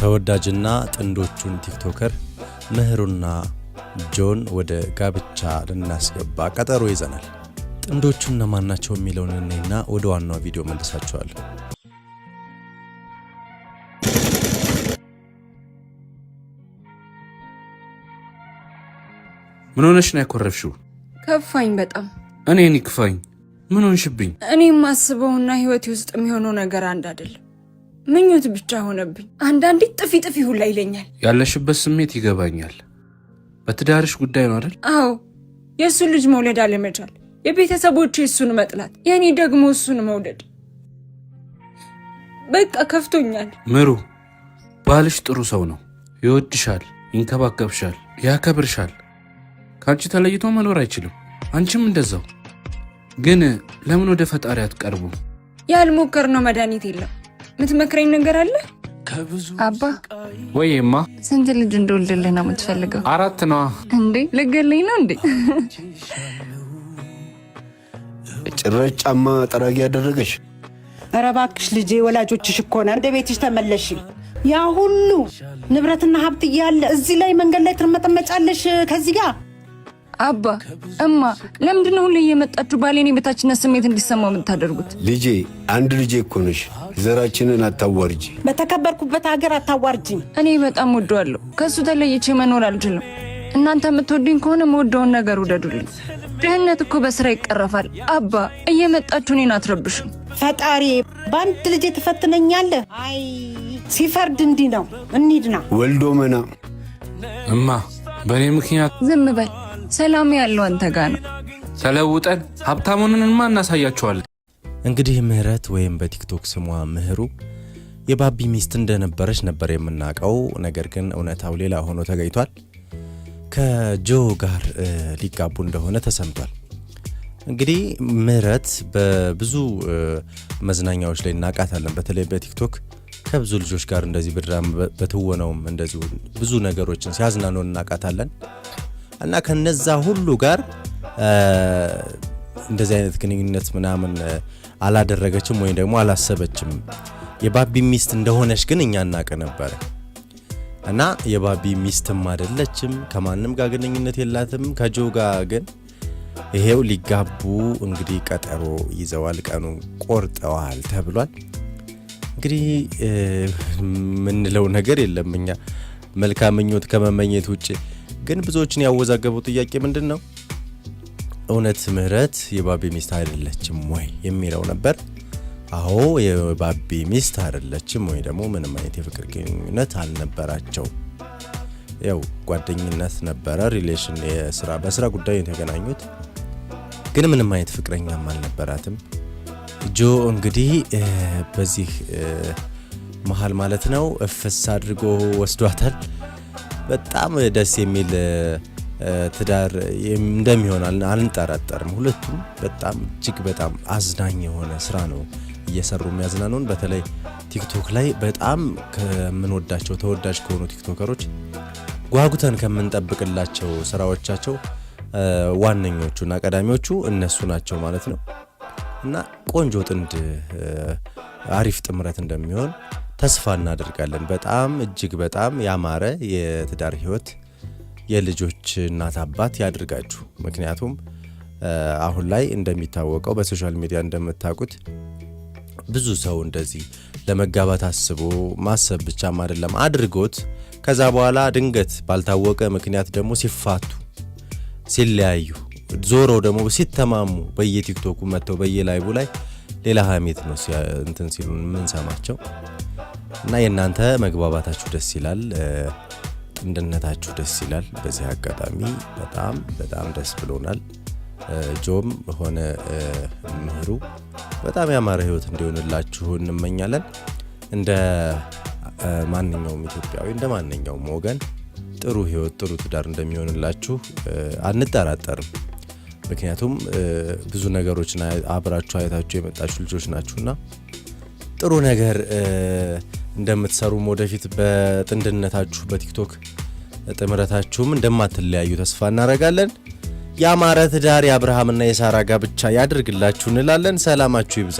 ተወዳጅና ጥንዶቹን ቲክቶከር ምህሩና ጆን ወደ ጋብቻ ልናስገባ ቀጠሮ ይዘናል። ጥንዶቹ እነማን ናቸው የሚለውን እንይና ወደ ዋናው ቪዲዮ መልሳችኋለሁ። ምን ሆነሽ ነው ያኮረፍሽው? ከፋኝ በጣም። እኔን ይክፋኝ? ምን ሆንሽብኝ? እኔ ማስበውና ህይወቴ ውስጥ የሚሆነው ነገር አንድ አይደለም። ምኞት ብቻ ሆነብኝ። አንዳንዴ ጥፊ ሁላ ይለኛል። ያለሽበት ስሜት ይገባኛል። በትዳርሽ ጉዳይ ነው አይደል? አዎ፣ የእሱን ልጅ መውለድ አለመቻል፣ የቤተሰቦቼ እሱን መጥላት፣ የእኔ ደግሞ እሱን መውደድ። በቃ ከፍቶኛል። ምሩ፣ ባልሽ ጥሩ ሰው ነው። ይወድሻል፣ ይንከባከብሻል፣ ያከብርሻል። ከአንቺ ተለይቶ መኖር አይችልም። አንቺም እንደዛው። ግን ለምን ወደ ፈጣሪ አትቀርቡ? ያልሞከርነው መድኃኒት የለም። የምትመክረኝ ነገር አለ? አባ ወይማ፣ ስንት ልጅ እንደወልድልህ ነው የምትፈልገው? 4 ነዋ። እንዴ ልገለኝ ነው እንዴ? ጭራሽ ጫማ ጠራጊ ያደረገሽ። ኧረ እባክሽ ልጄ፣ ወላጆችሽ እኮ ነው። ወደ ቤትሽ ተመለሽ። ያ ሁሉ ንብረትና ሀብት እያለ እዚህ ላይ መንገድ ላይ ትርመጠመጫለሽ ከዚህ ጋር። አባ እማ፣ ለምንድን ነው ሁሌ እየመጣችሁ ባሌን የበታችነት ስሜት እንዲሰማው የምታደርጉት? ልጄ፣ አንድ ልጄ እኮ ነሽ። ዘራችንን አታዋርጂ። በተከበርኩበት ሀገር አታዋርጂኝ። እኔ በጣም ወደዋለሁ። ከእሱ ተለይቼ መኖር አልችልም። እናንተ የምትወዱኝ ከሆነ መወደውን ነገር ውደዱልኝ። ድህነት እኮ በስራ ይቀረፋል። አባ እየመጣችሁ እኔን አትረብሹኝ። ፈጣሪ በአንድ ልጄ ትፈትነኛለህ? አይ ሲፈርድ እንዲህ ነው። እንሂድና ወልዶ መና። እማ፣ በእኔ ምክንያት ዝም በል። ሰላም ያለው አንተ ጋ ነው። ተለውጠን ሀብታሙንንማ እናሳያቸዋለን። እንግዲህ ምህረት ወይም በቲክቶክ ስሟ ምህሩ የባቢ ሚስት እንደነበረች ነበር የምናውቀው። ነገር ግን እውነታው ሌላ ሆኖ ተገኝቷል። ከጆ ጋር ሊጋቡ እንደሆነ ተሰምቷል። እንግዲህ ምህረት በብዙ መዝናኛዎች ላይ እናውቃታለን። በተለይ በቲክቶክ ከብዙ ልጆች ጋር እንደዚህ በድራማ በትወናውም እንደዚሁ ብዙ ነገሮችን ሲያዝናኑን እናውቃታለን። እና ከነዛ ሁሉ ጋር እንደዚህ አይነት ግንኙነት ምናምን አላደረገችም ወይ ደግሞ አላሰበችም። የባቢ ሚስት እንደሆነች ግን እኛ እናውቅ ነበር። እና የባቢ ሚስትም አይደለችም፣ ከማንም ጋር ግንኙነት የላትም። ከጆ ጋር ግን ይሄው ሊጋቡ እንግዲህ ቀጠሮ ይዘዋል፣ ቀኑ ቆርጠዋል ተብሏል። እንግዲህ ምንለው ነገር የለም እኛ መልካም ምኞት ከመመኘት ውጭ። ግን ብዙዎችን ያወዛገበው ጥያቄ ምንድን ነው? እውነት ምህረት የባቢ ሚስት አይደለችም ወይ የሚለው ነበር። አዎ የባቢ ሚስት አይደለችም ወይ ደግሞ ምንም አይነት የፍቅር ግንኙነት አልነበራቸው። ያው ጓደኝነት ነበረ፣ ሪሌሽን፣ በስራ ጉዳይ የተገናኙት፣ ግን ምንም አይነት ፍቅረኛም አልነበራትም። ጆ እንግዲህ በዚህ መሀል ማለት ነው እፍስ አድርጎ ወስዷታል። በጣም ደስ የሚል ትዳር እንደሚሆን አልንጠራጠርም። ሁለቱም በጣም እጅግ በጣም አዝናኝ የሆነ ስራ ነው እየሰሩ የሚያዝናኑን። በተለይ ቲክቶክ ላይ በጣም ከምንወዳቸው ተወዳጅ ከሆኑ ቲክቶከሮች ጓጉተን ከምንጠብቅላቸው ስራዎቻቸው ዋነኞቹና ቀዳሚዎቹ እነሱ ናቸው ማለት ነው። እና ቆንጆ ጥንድ አሪፍ ጥምረት እንደሚሆን ተስፋ እናደርጋለን። በጣም እጅግ በጣም ያማረ የትዳር ህይወት የልጆች እናት አባት ያድርጋችሁ። ምክንያቱም አሁን ላይ እንደሚታወቀው በሶሻል ሚዲያ እንደምታውቁት ብዙ ሰው እንደዚህ ለመጋባት አስቦ ማሰብ ብቻም አይደለም አድርጎት ከዛ በኋላ ድንገት ባልታወቀ ምክንያት ደግሞ ሲፋቱ ሲለያዩ ዞረው ደግሞ ሲተማሙ በየቲክቶኩ መጥተው በየላይቡ ላይ ሌላ ሀሜት ነው እንትን ሲሉ ምን ሰማቸው። እና የእናንተ መግባባታችሁ ደስ ይላል፣ ጥንድነታችሁ ደስ ይላል። በዚህ አጋጣሚ በጣም በጣም ደስ ብሎናል። ጆም ሆነ ምህሩ በጣም ያማረ ህይወት እንዲሆንላችሁ እንመኛለን። እንደ ማንኛውም ኢትዮጵያዊ እንደ ማንኛውም ወገን ጥሩ ህይወት ጥሩ ትዳር እንደሚሆንላችሁ አንጠራጠርም። ምክንያቱም ብዙ ነገሮችን አብራችሁ አይታችሁ የመጣችሁ ልጆች ናችሁና ጥሩ ነገር እንደምትሰሩም ወደፊት በጥንድነታችሁ በቲክቶክ ጥምረታችሁም እንደማትለያዩ ተስፋ እናደርጋለን። ያማረ ትዳር የአብርሃምና የሳራ ጋብቻ ያድርግላችሁ እንላለን። ሰላማችሁ ይብዛ።